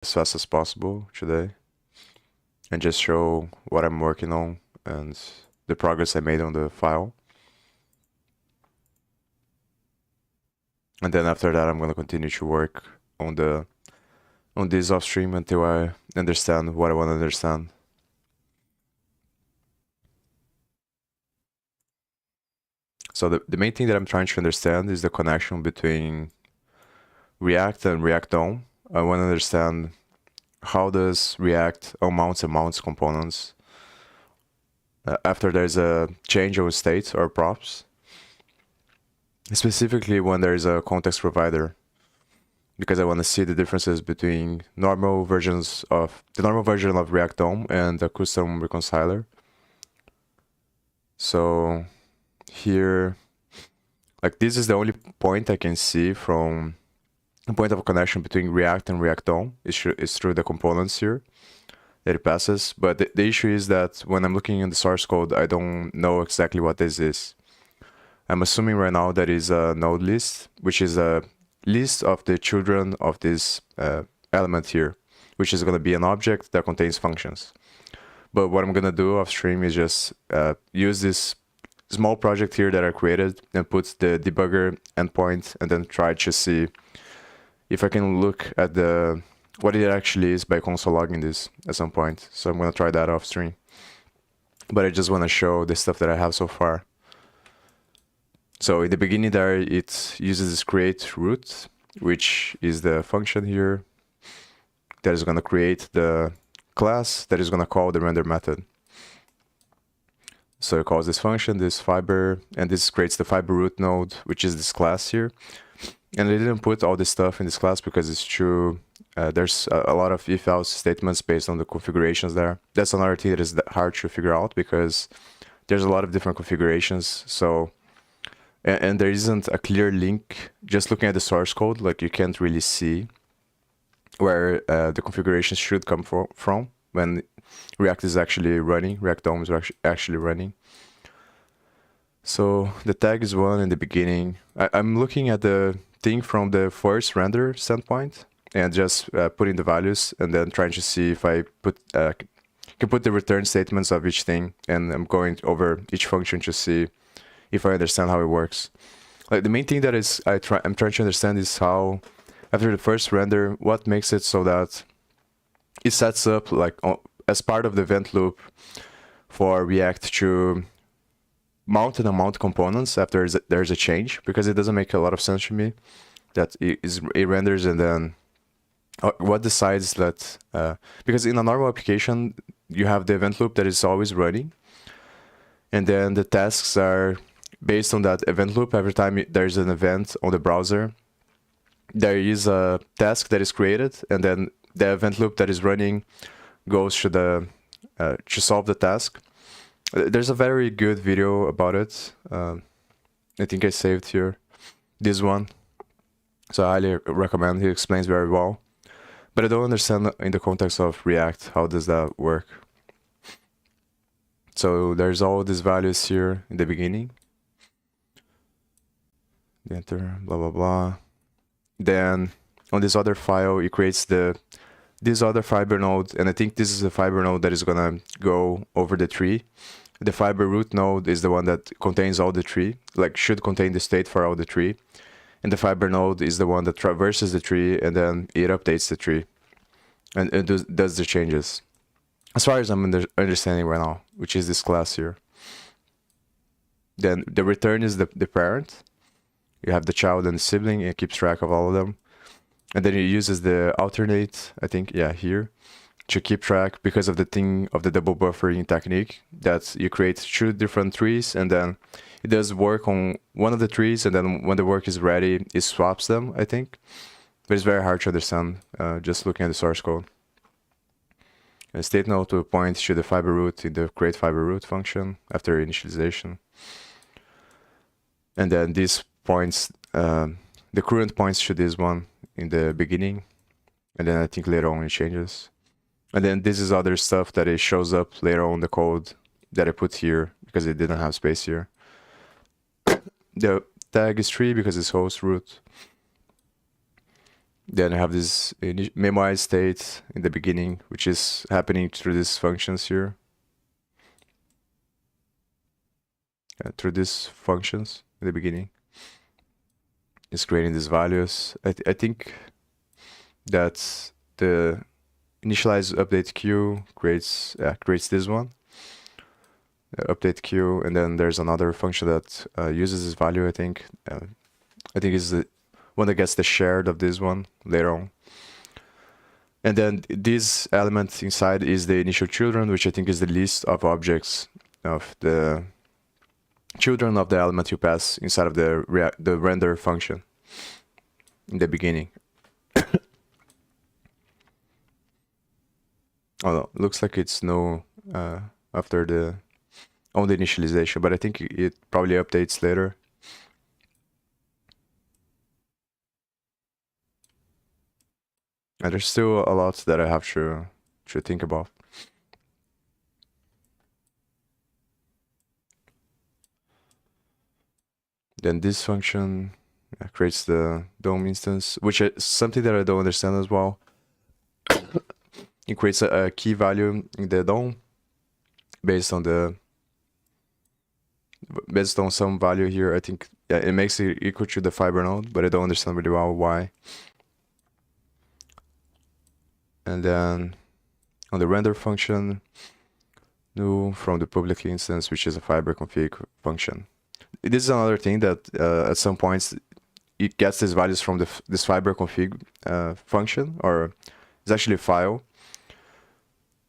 as fast as possible today and just show what I'm working on and the progress I made on the file. And then after that, I'm going to continue to work on this off stream until I understand what I want to understand. So the main thing that I'm trying to understand is the connection between React and React DOM. I want to understand how does React unmounts and mounts components after there's a change of state or props, specifically when there's a context provider, because I want to see the differences between the normal version of React DOM and the custom reconciler. So here, like, this is the only point I can see from a point of connection between React and React DOM is through the components here that it passes. But the issue is that when I'm looking in the source code, I don't know exactly what this is. I'm assuming right now that is a node list, which is a list of the children of this element here, which is going to be an object that contains functions. But what I'm going to do off stream is just use this small project here that I created and put the debugger endpoint and then try to see if I can look at what it actually is by console logging this at some point. So I'm going to try that off stream. But I just want to show the stuff that I have so far. So in the beginning there, it uses this create root, which is the function here that is going to create the class that is going to call the render method. So it calls this function, this fiber, and this creates the fiber root node, which is this class here. And I didn't put all this stuff in this class because it's true. There's a lot of if-else statements based on the configurations there. That's another thing that is hard to figure out because there's a lot of different configurations. So, and there isn't a clear link. Just looking at the source code, like, you can't really see where the configurations should come from when React is actually running, React DOM is actually running. So the tag is 1 in the beginning. I'm looking at the thing from the first render standpoint and just putting the values and then trying to see if I can put the return statements of each thing, and I'm going over each function to see if I understand how it works. Like, the main thing that is I'm trying to understand is how, after the first render, what makes it so that it sets up, like, as part of the event loop for React to mount and unmount components after there's a change, because it doesn't make a lot of sense to me that it renders and then what decides that, because in a normal application you have the event loop that is always running, and then the tasks are based on that event loop. Every time there's an event on the browser, there is a task that is created, and then the event loop that is running goes to solve the task. There's a very good video about it. I think I saved here this one, so I highly recommend. He explains very well, but I don't understand in the context of React how does that work. So there's all these values here in the beginning. Enter, blah blah blah. Then on this other file, it creates this other fiber node, and I think this is the fiber node that is gonna go over the tree. The fiber root node is the one that contains all the tree, like should contain the state for all the tree. And the fiber node is the one that traverses the tree and then it updates the tree and it does the changes. As far as I'm understanding right now, which is this class here. Then the return is the parent. You have the child and the sibling, it keeps track of all of them. And then it uses the alternate, I think, yeah, here, to keep track because of the thing of the double buffering technique that you create 2 different trees, and then it does work on one of the trees, and then when the work is ready, it swaps them, I think. But it's very hard to understand just looking at the source code. And state node to point to the fiber root in the create fiber root function after initialization. And then these points, the current points to this one in the beginning, and then I think later on it changes. And then this is other stuff that it shows up later on the code that I put here because it didn't have space here. The tag is 3 because it's host root. Then I have this memoized state in the beginning, which is happening through these functions here. Through these functions in the beginning. It's creating these values. I think that the initialize update queue creates this one. Update queue, and then there's another function that uses this value, I think. I think is the one that gets the shared of this one later on. And then this element inside is the initial children, which I think is the list of objects of the children of the element you pass inside of the render function in the beginning. Oh no, looks like it's no after the on the initialization, but I think it probably updates later. And there's still a lot that I have to think about. Then this function creates the DOM instance, which is something that I don't understand as well. It creates a key value in the DOM based on some value here. I think it makes it equal to the fiber node, but I don't understand really well why. And then on the render function, new from the public instance, which is a fiber config function. This is another thing that at some points it gets these values from this fiber config function, or it's actually a file.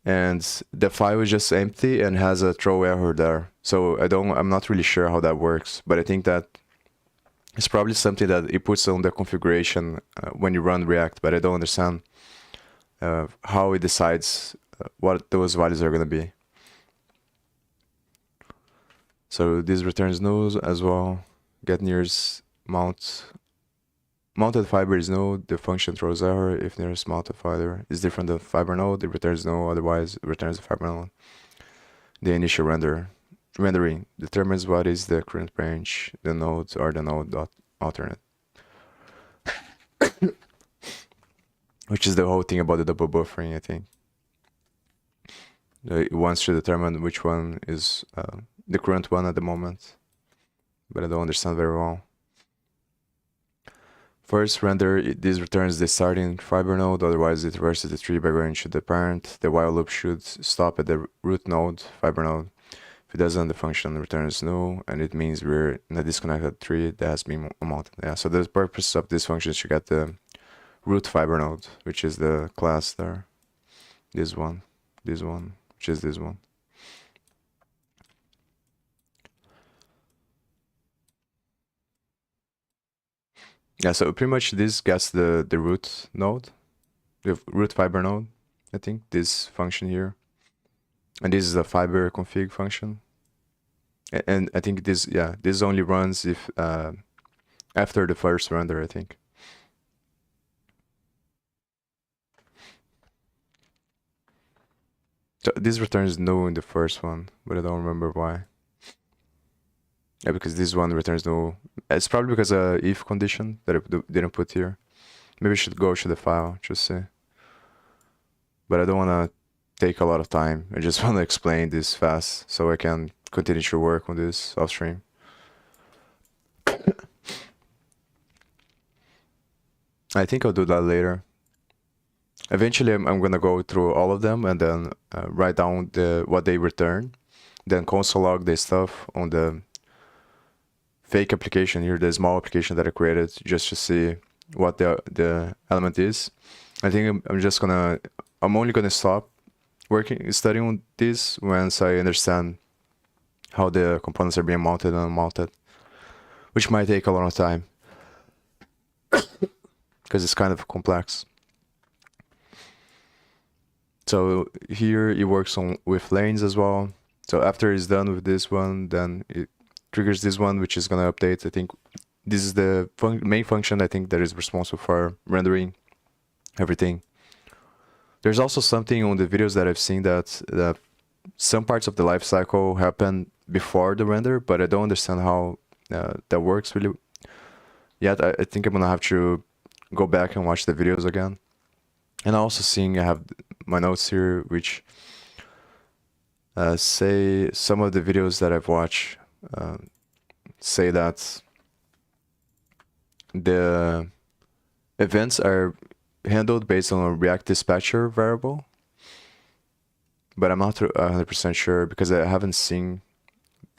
And the file is just empty and has a throw error there. So I'm not really sure how that works, but I think that it's probably something that it puts on the configuration when you run React, but I don't understand how it decides what those values are going to be. So this returns node as well. Get nearest mounted fiber is node. The function throws error if nearest mounted fiber is different than fiber node. It returns no, otherwise it returns the fiber node. The initial rendering determines what is the current branch, the nodes, or the node dot alternate. Which is the whole thing about the double buffering, I think. It wants to determine which one is the current one at the moment, but I don't understand very well. First render, this returns the starting fiber node, otherwise it reverses the tree by going to the parent. The while loop should stop at the root node, fiber node. If it doesn't, the function returns null, and it means we're in a disconnected tree that has been mounted. Yeah, so the purpose of this function is to get the root fiber node, which is the class there. This one, which is this one. Yeah, so pretty much this gets the root node, the root fiber node, I think, this function here. And this is a fiber config function. And I think this only runs if after the first render, I think. So this returns no in the first one, but I don't remember why. Yeah, because this one returns no. It's probably because of if condition that I didn't put here. Maybe I should go to the file, just see. But I don't want to take a lot of time. I just want to explain this fast so I can continue to work on this off stream. I think I'll do that later. Eventually, I'm going to go through all of them and then write down what they return. Then console log the stuff on the fake application here, the small application that I created, just to see what the element is. I think I'm only gonna stop studying on this once I understand how the components are being mounted and unmounted, which might take a lot of time because it's kind of complex. So here it works with lanes as well. So after it's done with this one, then it triggers this one, which is going to update. I think this is the main function, I think, that is responsible for rendering everything. There's also something on the videos that I've seen that some parts of the life cycle happen before the render, but I don't understand how that works really yet. I think I'm going to have to go back and watch the videos again. And also seeing I have my notes here, which say some of the videos that I've watched say that the events are handled based on a React dispatcher variable, but I'm not 100% sure because I haven't seen.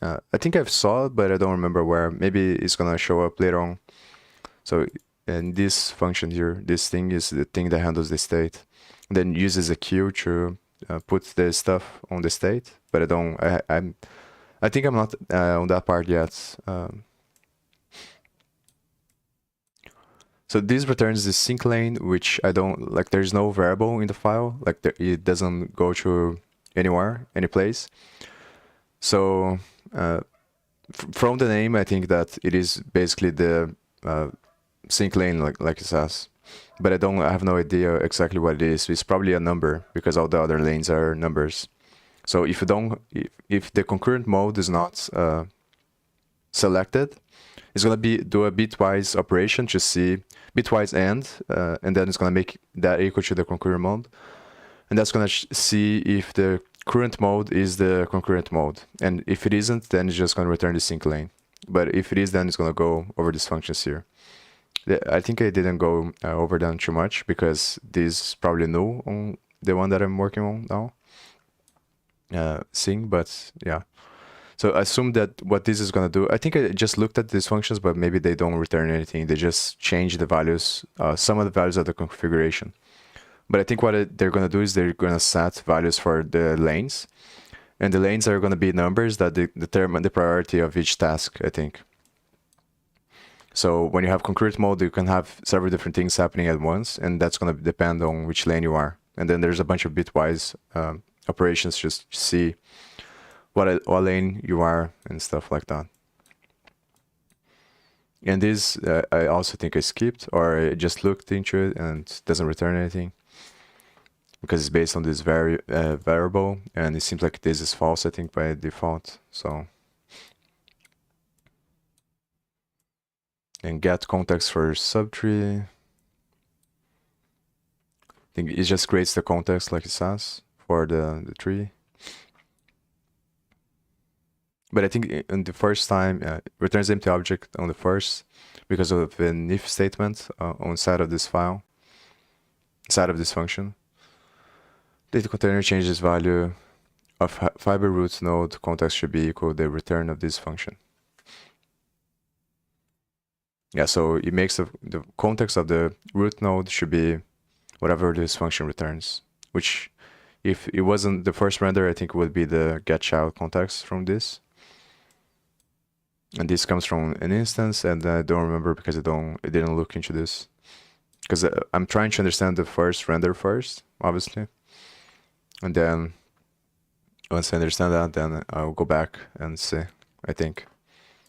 I think I've saw it, but I don't remember where. Maybe it's gonna show up later on. So in this function here, this thing is the thing that handles the state, and then uses a queue to put the stuff on the state. But I don't. I think I'm not on that part yet. So this returns the sync lane, which I don't like. There's no variable in the file. Like it doesn't go to anywhere, any place. So from the name, I think that it is basically the sync lane, like it says. But I have no idea exactly what it is. It's probably a number because all the other lanes are numbers. So if the concurrent mode is not selected, it's gonna do a bitwise operation to see bitwise end, and then it's gonna make that equal to the concurrent mode, and that's gonna see if the current mode is the concurrent mode, and if it isn't, then it's just gonna return the sync lane. But if it is, then it's gonna go over these functions here. I think I didn't go over them too much because this is probably new on the one that I'm working on now. Sing, but yeah. So assume that what this is going to do, I think I just looked at these functions, but maybe they don't return anything. They just change the values, some of the values of the configuration. But I think what they're going to do is they're going to set values for the lanes. And the lanes are going to be numbers that determine the priority of each task, I think. So when you have concurrent mode, you can have several different things happening at once, and that's going to depend on which lane you are. And then there's a bunch of bitwise operations just to see what lane you are and stuff like that. And this I also think I skipped, or I just looked into it and it doesn't return anything because it's based on this variable, and it seems like this is false, I think, by default. So and get context for subtree. I think it just creates the context like it says for the tree. But I think in the first time, it returns empty object on the first because of an if statement on side of this file, side of this function. Data container changes value of fiber root node context should be equal the return of this function. Yeah, so it makes the context of the root node should be whatever this function returns, which if it wasn't the first render, I think it would be the get child context from this. And this comes from an instance, and I don't remember because I didn't look into this. Because I'm trying to understand the first render first, obviously. And then once I understand that, then I'll go back and see, I think.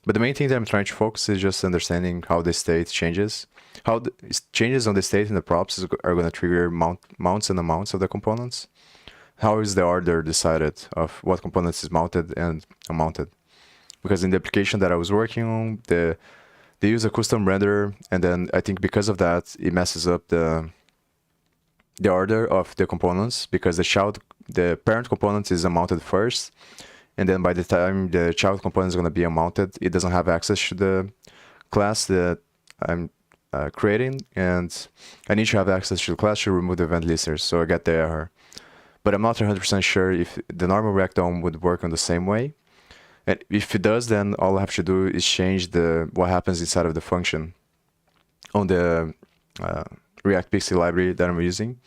But the main thing that I'm trying to focus is just understanding how the state changes. How the changes on the state and the props are going to trigger mounts and unmounts of the components. How is the order decided of what components is mounted and unmounted? Because in the application that I was working on, they use a custom renderer, and then I think because of that, it messes up the order of the components because the parent component is unmounted first, and then by the time the child component is going to be unmounted, it doesn't have access to the class that I'm creating, and I need to have access to the class to remove the event listers, so I get the error. But I'm not 100% sure if the normal React DOM would work on the same way. And if it does, then all I have to do is change what happens inside of the function on the React Pixel library that I'm using.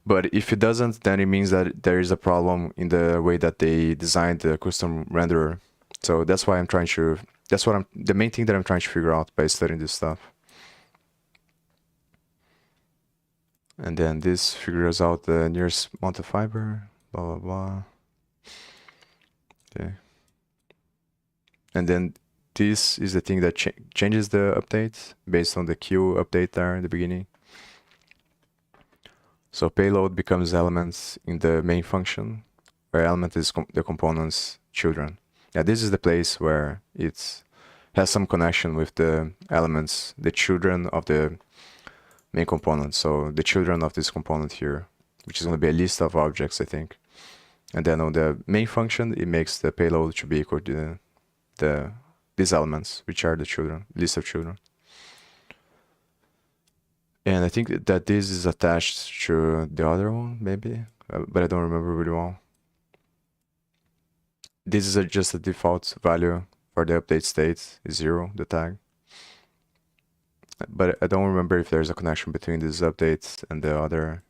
But if it doesn't, then it means that there is a problem in the way that they designed the custom renderer. So that's why the main thing that I'm trying to figure out by studying this stuff. And then this figures out the nearest mounted fiber, blah, blah, blah. Okay. And then this is the thing that changes the update based on the queue update there in the beginning. So payload becomes elements in the main function, where element is the component's children. Yeah, this is the place where it has some connection with the elements, the children of the main component. So the children of this component here, which is going to be a list of objects, I think. And then on the main function, it makes the payload to be equal to these elements, which are the children, list of children. And I think that this is attached to the other one, maybe, but I don't remember really well. This is just a default value for the update state, is 0, the tag. But I don't remember if there's a connection between these updates and the other.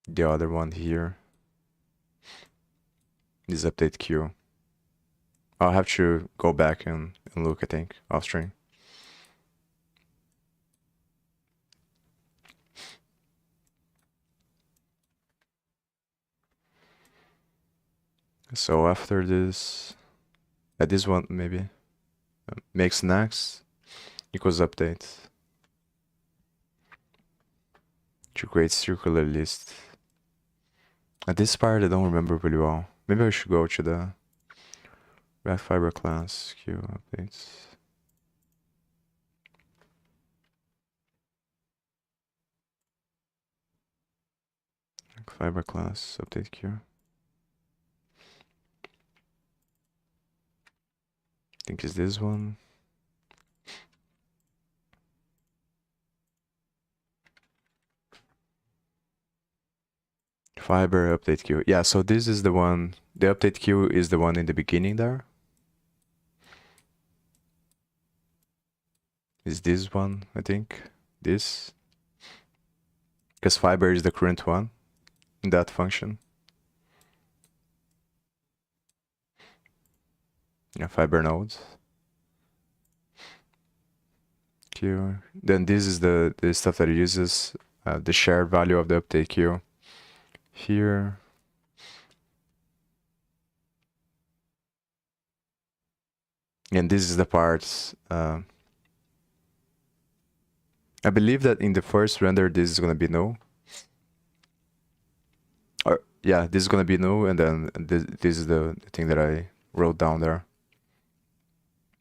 The other one here. This update queue. I'll have to go back and look, I think, offstream. So after this, this one maybe makes next equals update to create circular list. At this part, I don't remember really well. Maybe I should go to the React Fiber class queue updates. Fiber class update queue. I think it's this one. Fiber update queue. Yeah, so this is the one. The update queue is the one in the beginning there. Is this one, I think. This. Because fiber is the current one in that function. Yeah, fiber node. Queue. Then this is the stuff that it uses the shared value of the update queue. Here. And this is the part. I believe that in the first render, this is going to be no. Or yeah, this is going to be no, and then this is the thing that I wrote down there.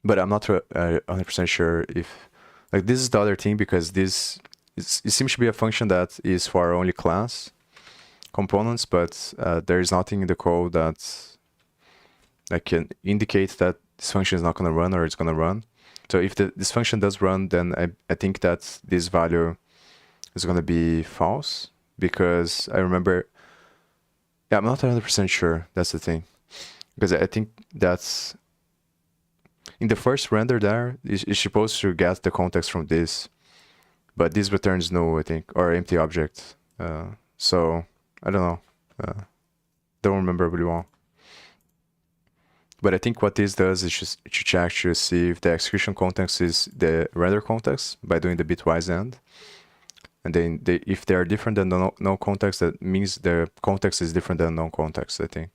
But I'm not 100% sure if, like, this is the other thing, because this it seems to be a function that is for only class components, but there is nothing in the code that can indicate that this function is not going to run or it's going to run. So if this function does run, then I think that this value is going to be false, because I remember, yeah, I'm not 100% sure. That's the thing, because I think that's in the first render there, it's supposed to get the context from this, but this returns no, I think, or empty object. So I don't know. Don't remember really well. But I think what this does is just to check to see if the execution context is the render context by doing the bitwise AND. And then if they are different than the no context, that means the context is different than no context, I think.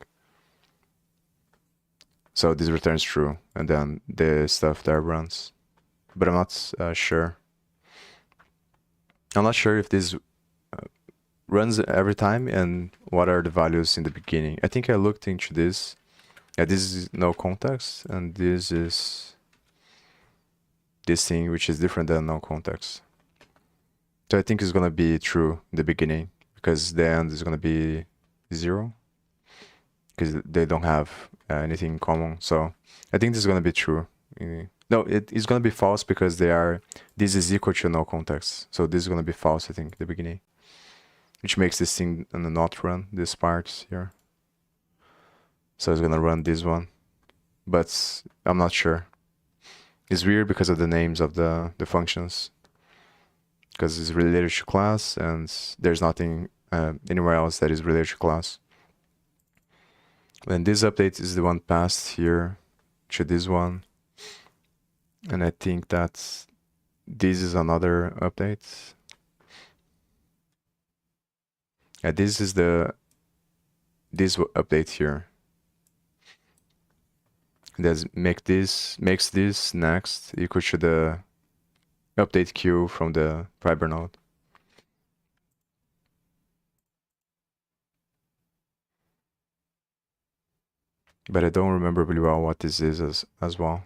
So this returns true, and then the stuff there runs. But I'm not sure. I'm not sure if this runs every time and what are the values in the beginning. I think I looked into this. Yeah, this is no context, and this is this thing, which is different than no context. So I think it's gonna be true in the beginning, because the end is gonna be 0, because they don't have anything in common. So I think this is gonna be true. No, it's gonna be false, because this is equal to no context. So this is gonna be false, I think, at the beginning, which makes this thing not run this part here. So it's gonna run this one, but I'm not sure. It's weird because of the names of the functions, because it's related to class, and there's nothing anywhere else that is related to class. And this update is the one passed here to this one, and I think that this is another update. Yeah, this is this update here. Makes this next equal to the update queue from the fiber node. But I don't remember really well what this is as well.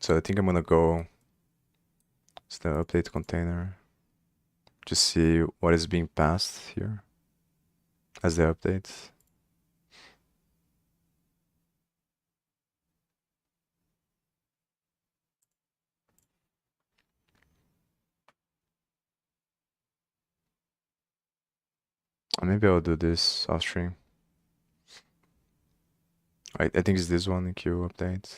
So I think I'm gonna go to the update container to see what is being passed here as the update. Maybe I'll do this off stream. I think it's this one, queue update.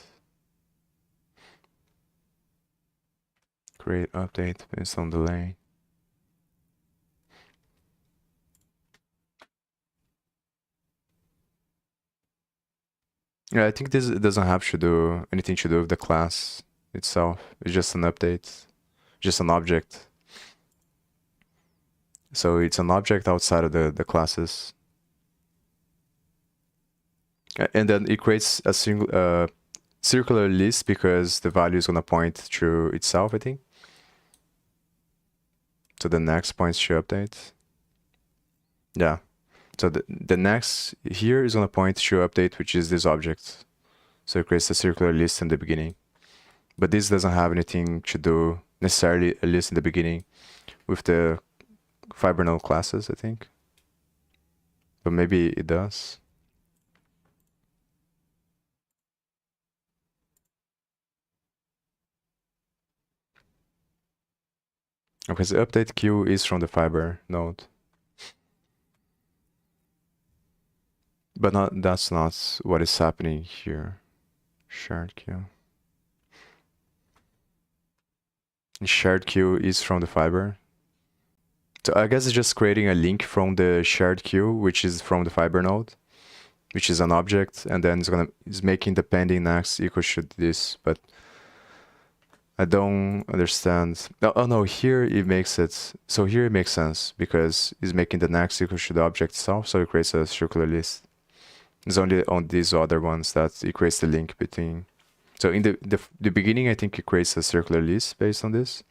Create update based on delay. Yeah, I think this doesn't have to do anything to do with the class itself. It's just an update, just an object. So it's an object outside of the classes. And then it creates a single circular list because the value is gonna point to itself, I think. So the next points to update. Yeah. So the next here is gonna point to update, which is this object. So it creates a circular list in the beginning. But this doesn't have anything to do necessarily a list in the beginning with the fiber node classes, I think. But maybe it does. Okay, the update queue is from the fiber node. But that's not what is happening here. Shared queue. Shared queue is from the fiber. So I guess it's just creating a link from the shared queue, which is from the fiber node, which is an object, and then it's making the pending next equal to this, but I don't understand. Oh no, here it makes it, so here it makes sense because it's making the next equal to the object itself, so it creates a circular list. It's only on these other ones that it creates the link between. So in the beginning, I think it creates a circular list based on this.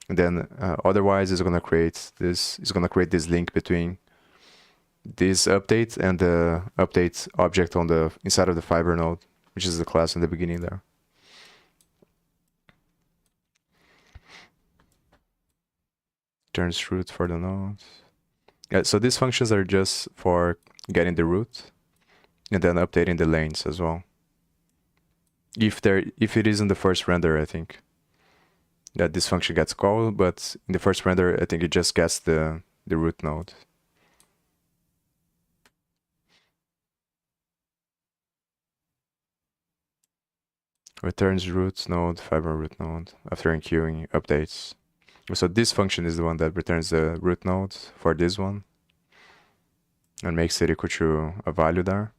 And then otherwise it's gonna create this, link between this update and the update object on the inside of the fiber node, which is the class in the beginning there. Turns root for the node. Yeah, so these functions are just for getting the root and then updating the lanes as well. If it is in the first render, I think that this function gets called, but in the first render, I think it just gets the root node. Returns root node, fiber root node after enqueuing updates. So this function is the one that returns the root node for this one and makes it equal to a value there.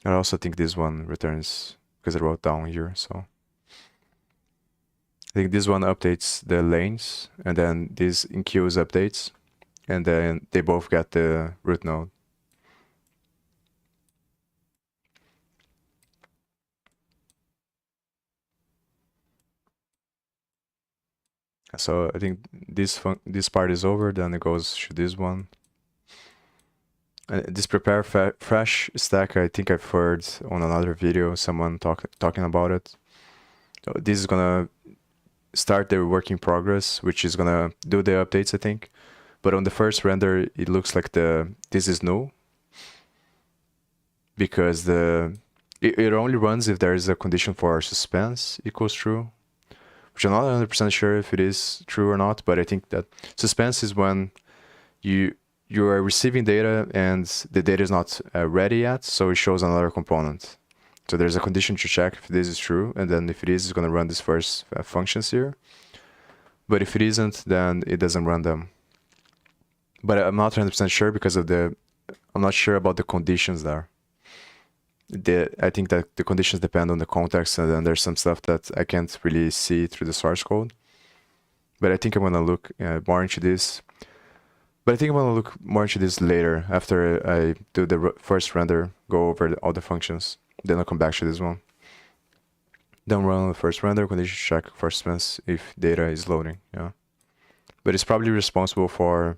I also think this one returns because I wrote down here, so I think this one updates the lanes and then this enqueues updates and then they both get the root node. So I think this part is over, then it goes to this one. This prepare fresh stack, I think I've heard on another video someone talking about it. So this is gonna start the work in progress, which is gonna do the updates, I think. But on the first render, it looks like this is null because it only runs if there is a condition for suspense equals true, which I'm not 100% sure if it is true or not, but I think that suspense is when you are receiving data and the data is not ready yet, so it shows another component. So there's a condition to check if this is true, and then if it is, it's going to run these first functions here. But if it isn't, then it doesn't run them. But I'm not 100% sure because of I'm not sure about the conditions there. I think that the conditions depend on the context, and then there's some stuff that I can't really see through the source code. But I think I'm going to look more into this. But I think I'm going to look more into this later after I do the first render, go over all the functions. Then I'll come back to this one. Then run the first render, condition check for suspense if data is loading. Yeah. But it's probably responsible for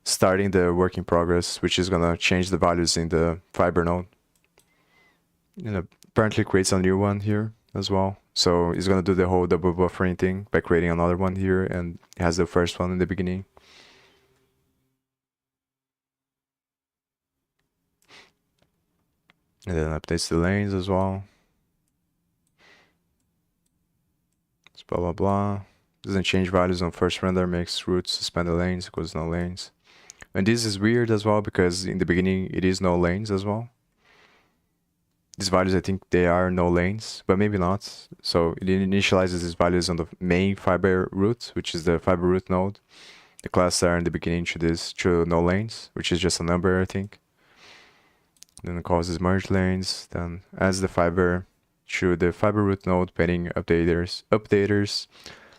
starting the work in progress, which is going to change the values in the fiber node. apparently creates a new one here as well. So it's gonna do the whole double buffering thing by creating another one here, and it has the first one in the beginning. And then updates the lanes as well. It's blah blah blah. Doesn't change values on first render, makes routes suspend the lanes, equals no lanes. And this is weird as well because in the beginning it is no lanes as well. These values, I think they are no lanes, but maybe not. So it initializes these values on the main fiber root, which is the fiber root node. The class there in the beginning should no lanes, which is just a number, I think. Then it calls this merge lanes, then adds the fiber to the fiber root node pending updaters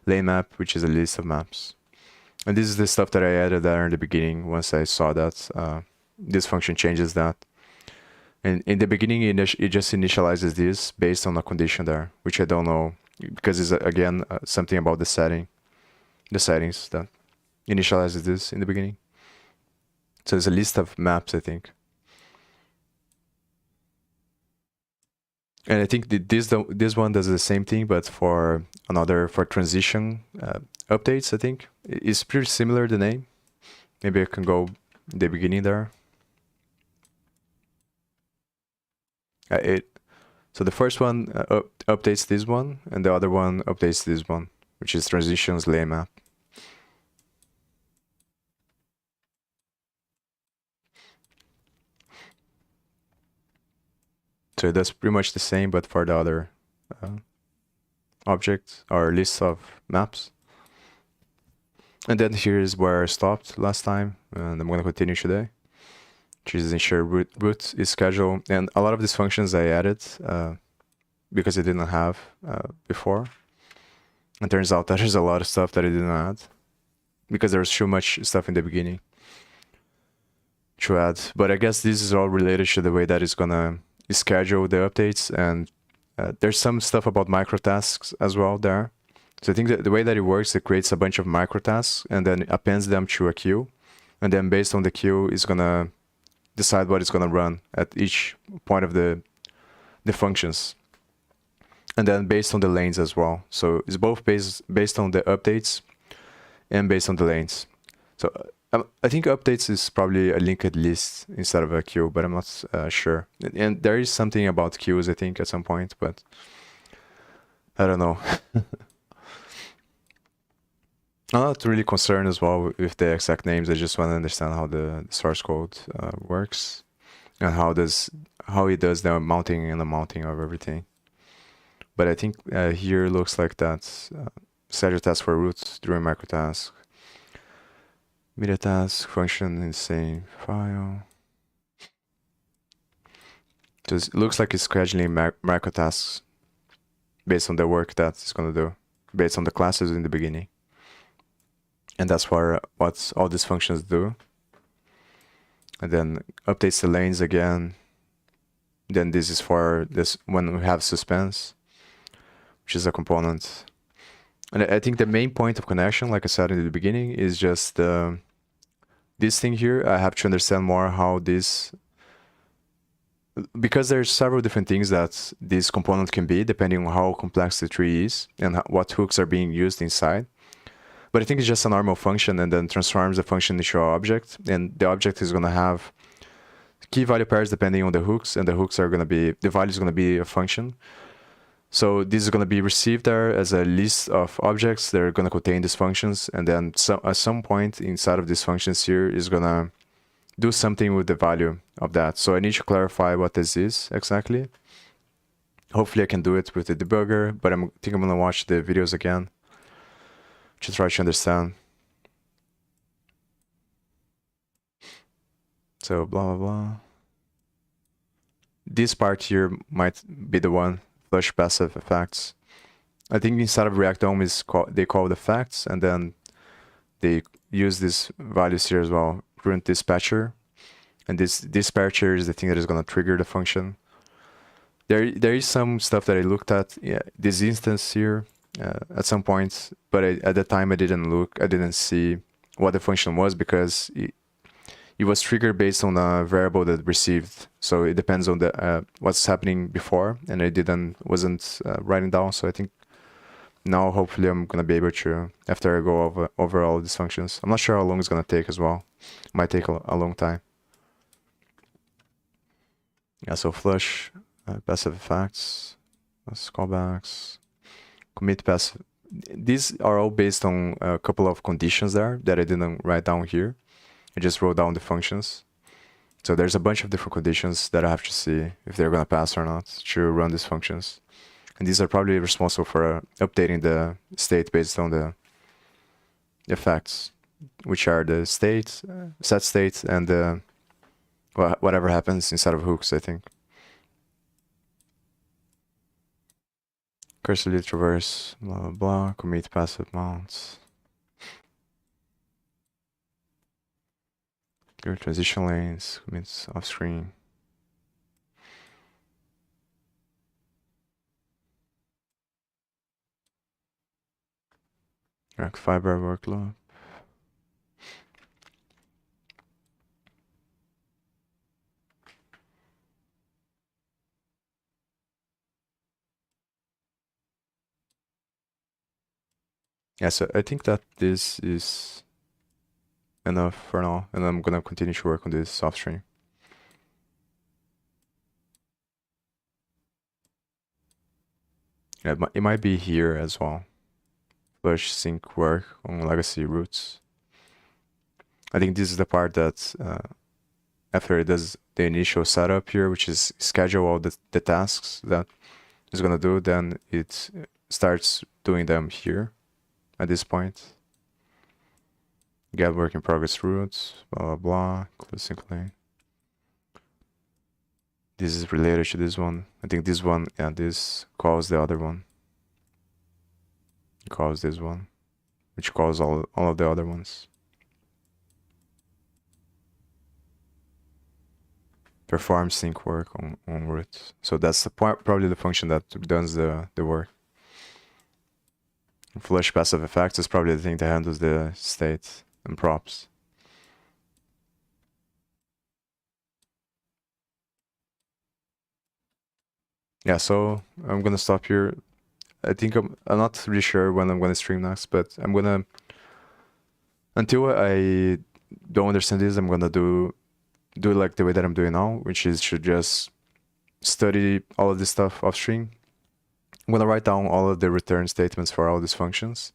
lane map, which is a list of maps. And this is the stuff that I added there in the beginning once I saw that this function changes that. And in the beginning, it just initializes this based on a condition there, which I don't know, because it's, again, something about the settings that initializes this in the beginning. So it's a list of maps, I think. And I think this one does the same thing, but for transition updates, I think. It's pretty similar, the name. Maybe I can go in the beginning there. So the first one updates this one, and the other one updates this one, which is transitions lane map. So it does pretty much the same, but for the other object or list of maps. And then here is where I stopped last time, and I'm going to continue today, which is ensure root is scheduled. And a lot of these functions I added because I didn't have before. And turns out that there's a lot of stuff that I didn't add because there's too much stuff in the beginning to add. But I guess this is all related to the way that it's gonna schedule the updates, and there's some stuff about microtasks as well there. So I think that the way that it works, it creates a bunch of microtasks and then appends them to a queue, and then based on the queue, it's gonna decide what it's gonna run at each point of the functions, and then based on the lanes as well. So it's both based on the updates and based on the lanes. So I think updates is probably a linked list instead of a queue, but I'm not sure. And there is something about queues, I think, at some point, but I don't know. I'm not really concerned as well with the exact names. I just want to understand how the source code works and how it does the mounting and unmounting of everything. But I think here looks like that's set your task for root during microtask. Media task function in the same file. So it looks like it's scheduling microtasks based on the work that it's going to do, based on the classes in the beginning. And that's what all these functions do. And then updates the lanes again. Then this is for this when we have suspense, which is a component. And I think the main point of connection, like I said in the beginning, is just this thing here. I have to understand more how this, because there's several different things that this component can be, depending on how complex the tree is and what hooks are being used inside. But I think it's just a normal function and then transforms the function into an object. And the object is going to have key value pairs depending on the hooks, and the hooks are going to be, the value is going to be a function. So this is going to be received there as a list of objects that are going to contain these functions. And then at some point inside of these functions here is going to do something with the value of that. So I need to clarify what this is exactly. Hopefully I can do it with the debugger, but I think I'm going to watch the videos again to try to understand. So blah, blah, blah. This part here might be the one, flush passive effects. I think inside of React DOM they call it effects, and then they use these values here as well. Print dispatcher, and this dispatcher is the thing that is going to trigger the function. There is some stuff that I looked at, this instance here at some point, but at the time I didn't see what the function was, because it was triggered based on a variable that received. So it depends on the what's happening before, and I wasn't writing down. So I think now hopefully I'm gonna be able to, after I go over all these functions. I'm not sure how long it's gonna take as well. Might take a long time. Yeah, so flush, passive effects, callbacks, commit passive. These are all based on a couple of conditions there that I didn't write down here. I just wrote down the functions. So there's a bunch of different conditions that I have to see if they're gonna pass or not to run these functions. And these are probably responsible for updating the state based on the effects, which are the state, set state, and the whatever happens inside of hooks, I think. Cursor lead traverse, blah blah blah, commit passive mounts. Clear transition lanes, commits off screen. Rack fiber workload. Yeah, so I think that this is enough for now, and I'm gonna continue to work on this off stream. Yeah, it might be here as well. Flush sync work on legacy roots. I think this is the part that after it does the initial setup here, which is schedule all the tasks that it's gonna do, then it starts doing them here at this point. Get work in progress roots, blah blah blah, close sync lane. This is related to this one. I think this one and this calls the other one. It calls this one, which calls all of the other ones. Perform sync work on root. So that's the probably the function that does the work. Flush passive effects is probably the thing that handles the state and props. Yeah, so I'm gonna stop here. I think I'm not really sure when I'm gonna stream next, but I'm gonna, until I don't understand this, I'm gonna do it like the way that I'm doing now, which is to just study all of this stuff off stream. I'm gonna write down all of the return statements for all these functions.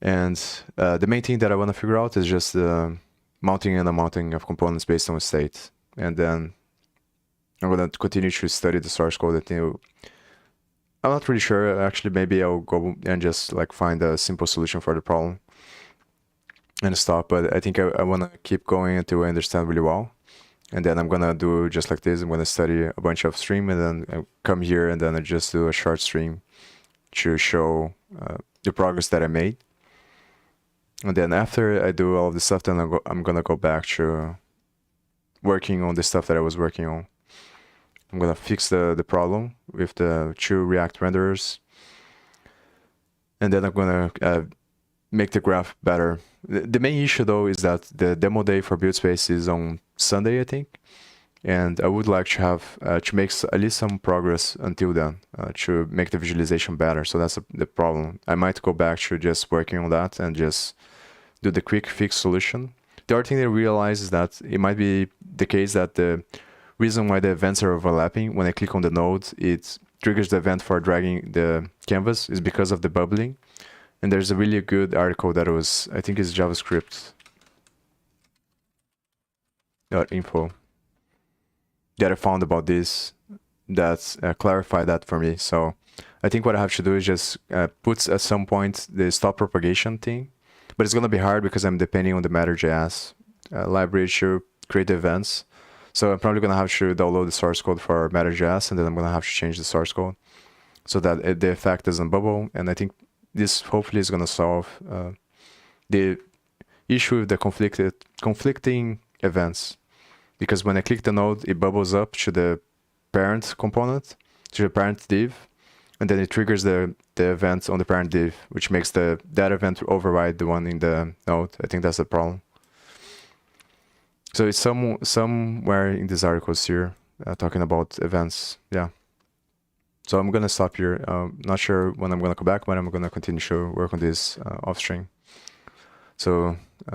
And the main thing that I want to figure out is just the mounting and unmounting of components based on state. And then I'm gonna continue to study the source code until, I'm not really sure, actually. Maybe I'll go and just like find a simple solution for the problem and stop, but I think I want to keep going until I understand really well. And then I'm gonna do just like this. I'm gonna study a bunch of stream, and then I come here and then I just do a short stream to show the progress that I made. And then after I do all of this stuff, then I'm gonna go back to working on the stuff that I was working on. I'm gonna fix the problem with the 2 React renderers, and then I'm gonna make the graph better. The main issue though is that the demo day for BuildSpace is on Sunday, I think, and I would like to have to make at least some progress until then to make the visualization better. So that's the problem. I might go back to just working on that and just do the quick fix solution. The other thing I realize is that it might be the case that the reason why the events are overlapping, when I click on the node, it triggers the event for dragging the canvas, is because of the bubbling. And there's a really good article that was, I think it's JavaScript .info that I found about this that clarified that for me. So I think what I have to do is just put at some point the stop propagation thing, but it's gonna be hard because I'm depending on the Matter.js library to create events. So I'm probably gonna have to download the source code for Matter.js, and then I'm gonna have to change the source code so that the effect doesn't bubble. And I think this hopefully is gonna solve the issue with the conflicting events, because when I click the node, it bubbles up to the parent component, to the parent div, and then it triggers the event on the parent div, which makes that event override the one in the node. I think that's the problem. So it's somewhere in these articles here talking about events. Yeah. So I'm gonna stop here. Not sure when I'm gonna come back, but I'm gonna continue to work on this offstring. So